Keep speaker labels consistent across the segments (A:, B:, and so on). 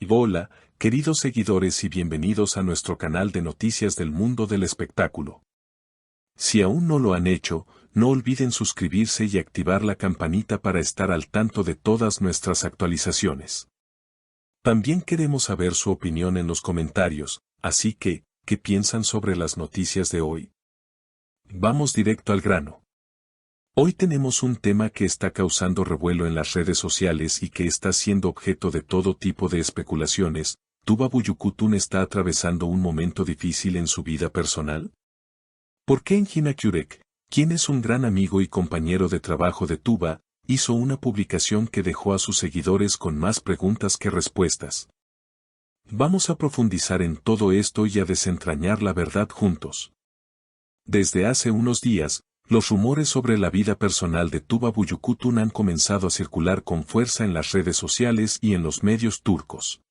A: Hola, queridos seguidores y bienvenidos a nuestro canal de noticias del mundo del espectáculo. Si aún no lo han hecho, no olviden suscribirse y activar la campanita para estar al tanto de todas nuestras actualizaciones. También queremos saber su opinión en los comentarios, así que, ¿qué piensan sobre las noticias de hoy? Vamos directo al grano. Hoy tenemos un tema que está causando revuelo en las redes sociales y que está siendo objeto de todo tipo de especulaciones. ¿Tuba Büyükütün está atravesando un momento difícil en su vida personal? ¿Por qué Engin Akyürek, quien es un gran amigo y compañero de trabajo de Tuba, hizo una publicación que dejó a sus seguidores con más preguntas que respuestas? Vamos a profundizar en todo esto y a desentrañar la verdad juntos. Desde hace unos días, los rumores sobre la vida personal de Tuba Büyükütün han comenzado a circular con fuerza en las redes sociales y en los medios turcos.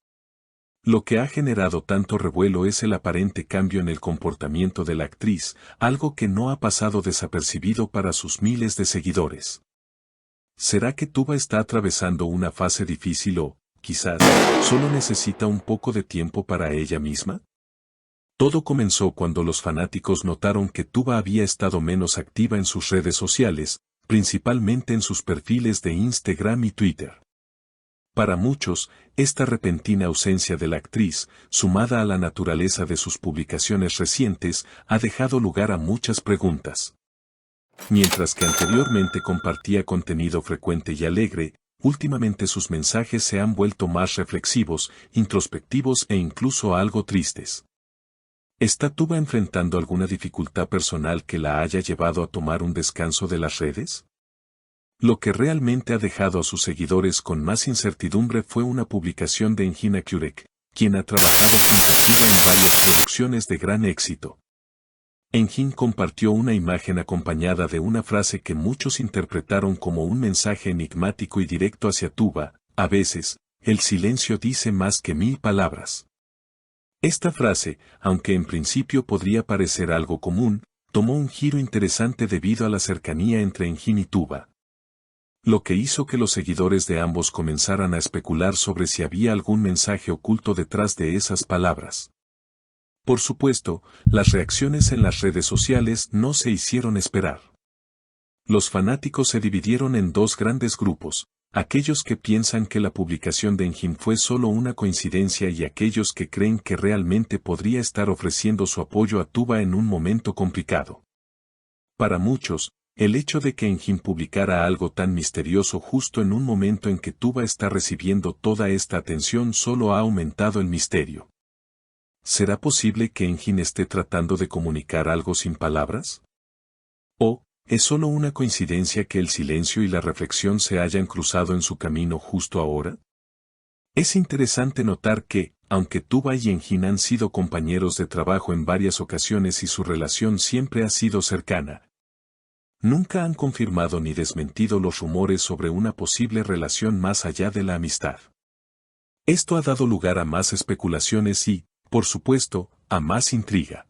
A: Lo que ha generado tanto revuelo es el aparente cambio en el comportamiento de la actriz, algo que no ha pasado desapercibido para sus miles de seguidores. ¿Será que Tuba está atravesando una fase difícil o, quizás, solo necesita un poco de tiempo para ella misma? Todo comenzó cuando los fanáticos notaron que Tuba había estado menos activa en sus redes sociales, principalmente en sus perfiles de Instagram y Twitter. Para muchos, esta repentina ausencia de la actriz, sumada a la naturaleza de sus publicaciones recientes, ha dejado lugar a muchas preguntas. Mientras que anteriormente compartía contenido frecuente y alegre, últimamente sus mensajes se han vuelto más reflexivos, introspectivos e incluso algo tristes. ¿Está Tuba enfrentando alguna dificultad personal que la haya llevado a tomar un descanso de las redes? Lo que realmente ha dejado a sus seguidores con más incertidumbre fue una publicación de Engin Akyürek, quien ha trabajado junto a Tuba en varias producciones de gran éxito. Engin compartió una imagen acompañada de una frase que muchos interpretaron como un mensaje enigmático y directo hacia Tuba: a veces, el silencio dice más que 1000 palabras. Esta frase, aunque en principio podría parecer algo común, tomó un giro interesante debido a la cercanía entre Engin y Tuba. Lo que hizo que los seguidores de ambos comenzaran a especular sobre si había algún mensaje oculto detrás de esas palabras. Por supuesto, las reacciones en las redes sociales no se hicieron esperar. Los fanáticos se dividieron en dos grandes grupos: aquellos que piensan que la publicación de Engin fue solo una coincidencia y aquellos que creen que realmente podría estar ofreciendo su apoyo a Tuba en un momento complicado. Para muchos, el hecho de que Engin publicara algo tan misterioso justo en un momento en que Tuba está recibiendo toda esta atención solo ha aumentado el misterio. ¿Será posible que Engin esté tratando de comunicar algo sin palabras? ¿O es solo una coincidencia que el silencio y la reflexión se hayan cruzado en su camino justo ahora? Es interesante notar que, aunque Tuba y Engin han sido compañeros de trabajo en varias ocasiones y su relación siempre ha sido cercana, nunca han confirmado ni desmentido los rumores sobre una posible relación más allá de la amistad. Esto ha dado lugar a más especulaciones y, por supuesto, a más intriga.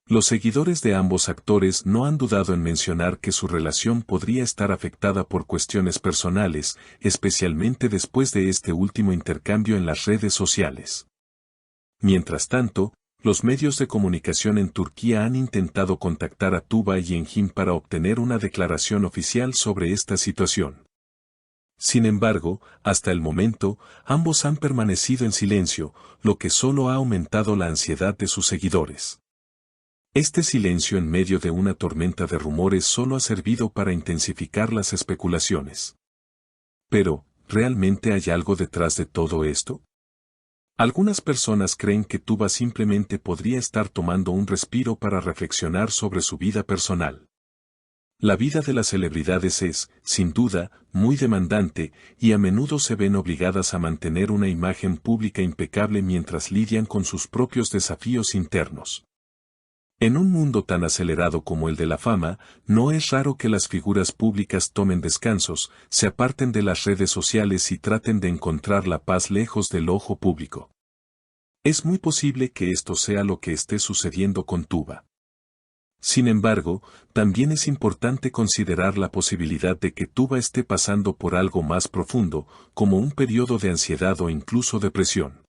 A: Los seguidores de ambos actores no han dudado en mencionar que su relación podría estar afectada por cuestiones personales, especialmente después de este último intercambio en las redes sociales. Mientras tanto, los medios de comunicación en Turquía han intentado contactar a Tuba y Engin para obtener una declaración oficial sobre esta situación. Sin embargo, hasta el momento, ambos han permanecido en silencio, lo que solo ha aumentado la ansiedad de sus seguidores. Este silencio en medio de una tormenta de rumores solo ha servido para intensificar las especulaciones. Pero, ¿realmente hay algo detrás de todo esto? Algunas personas creen que Tuba simplemente podría estar tomando un respiro para reflexionar sobre su vida personal. La vida de las celebridades es, sin duda, muy demandante, y a menudo se ven obligadas a mantener una imagen pública impecable mientras lidian con sus propios desafíos internos. En un mundo tan acelerado como el de la fama, no es raro que las figuras públicas tomen descansos, se aparten de las redes sociales y traten de encontrar la paz lejos del ojo público. Es muy posible que esto sea lo que esté sucediendo con Tuba. Sin embargo, también es importante considerar la posibilidad de que Tuba esté pasando por algo más profundo, como un periodo de ansiedad o incluso depresión.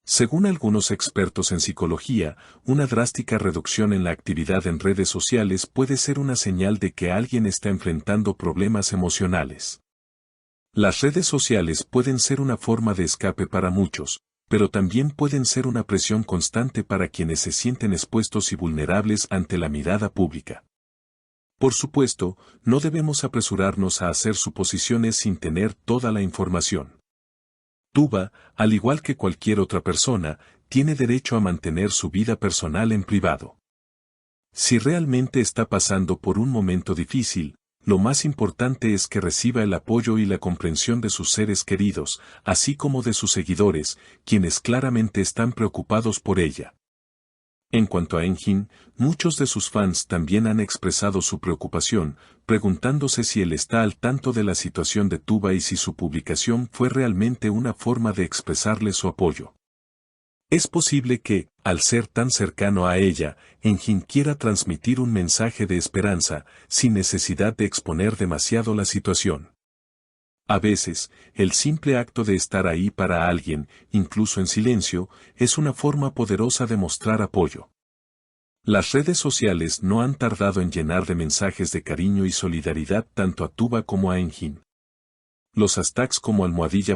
A: Según algunos expertos en psicología, una drástica reducción en la actividad en redes sociales puede ser una señal de que alguien está enfrentando problemas emocionales. Las redes sociales pueden ser una forma de escape para muchos, pero también pueden ser una presión constante para quienes se sienten expuestos y vulnerables ante la mirada pública. Por supuesto, no debemos apresurarnos a hacer suposiciones sin tener toda la información. Tuba, al igual que cualquier otra persona, tiene derecho a mantener su vida personal en privado. Si realmente está pasando por un momento difícil, lo más importante es que reciba el apoyo y la comprensión de sus seres queridos, así como de sus seguidores, quienes claramente están preocupados por ella. En cuanto a Enjin, muchos de sus fans también han expresado su preocupación, preguntándose si él está al tanto de la situación de Tuba y si su publicación fue realmente una forma de expresarle su apoyo. Es posible que, al ser tan cercano a ella, Enjin quiera transmitir un mensaje de esperanza, sin necesidad de exponer demasiado la situación. A veces, el simple acto de estar ahí para alguien, incluso en silencio, es una forma poderosa de mostrar apoyo. Las redes sociales no han tardado en llenar de mensajes de cariño y solidaridad tanto a Tuba como a Enjin. Los hashtags como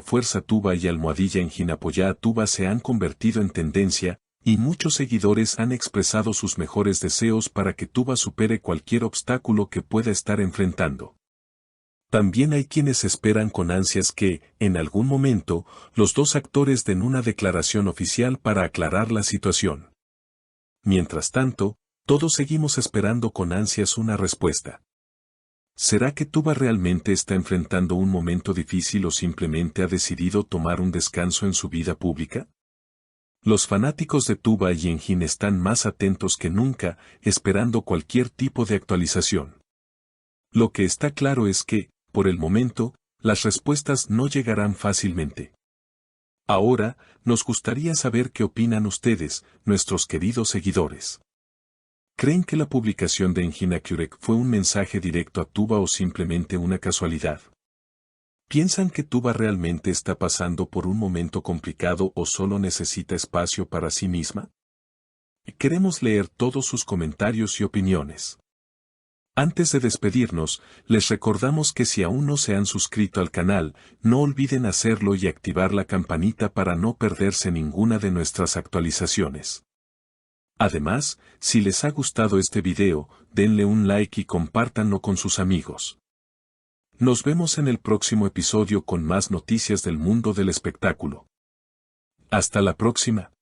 A: #Fuerza Tuba y #Enjin apoya a Tuba se han convertido en tendencia, y muchos seguidores han expresado sus mejores deseos para que Tuba supere cualquier obstáculo que pueda estar enfrentando. También hay quienes esperan con ansias que, en algún momento, los dos actores den una declaración oficial para aclarar la situación. Mientras tanto, todos seguimos esperando con ansias una respuesta. ¿Será que Tuba realmente está enfrentando un momento difícil o simplemente ha decidido tomar un descanso en su vida pública? Los fanáticos de Tuba y Enjin están más atentos que nunca, esperando cualquier tipo de actualización. Lo que está claro es que, por el momento, las respuestas no llegarán fácilmente. Ahora, nos gustaría saber qué opinan ustedes, nuestros queridos seguidores. ¿Creen que la publicación de Enjin Akurek fue un mensaje directo a Tuba o simplemente una casualidad? ¿Piensan que Tuba realmente está pasando por un momento complicado o solo necesita espacio para sí misma? Queremos leer todos sus comentarios y opiniones. Antes de despedirnos, les recordamos que si aún no se han suscrito al canal, no olviden hacerlo y activar la campanita para no perderse ninguna de nuestras actualizaciones. Además, si les ha gustado este video, denle un like y compártanlo con sus amigos. Nos vemos en el próximo episodio con más noticias del mundo del espectáculo. Hasta la próxima.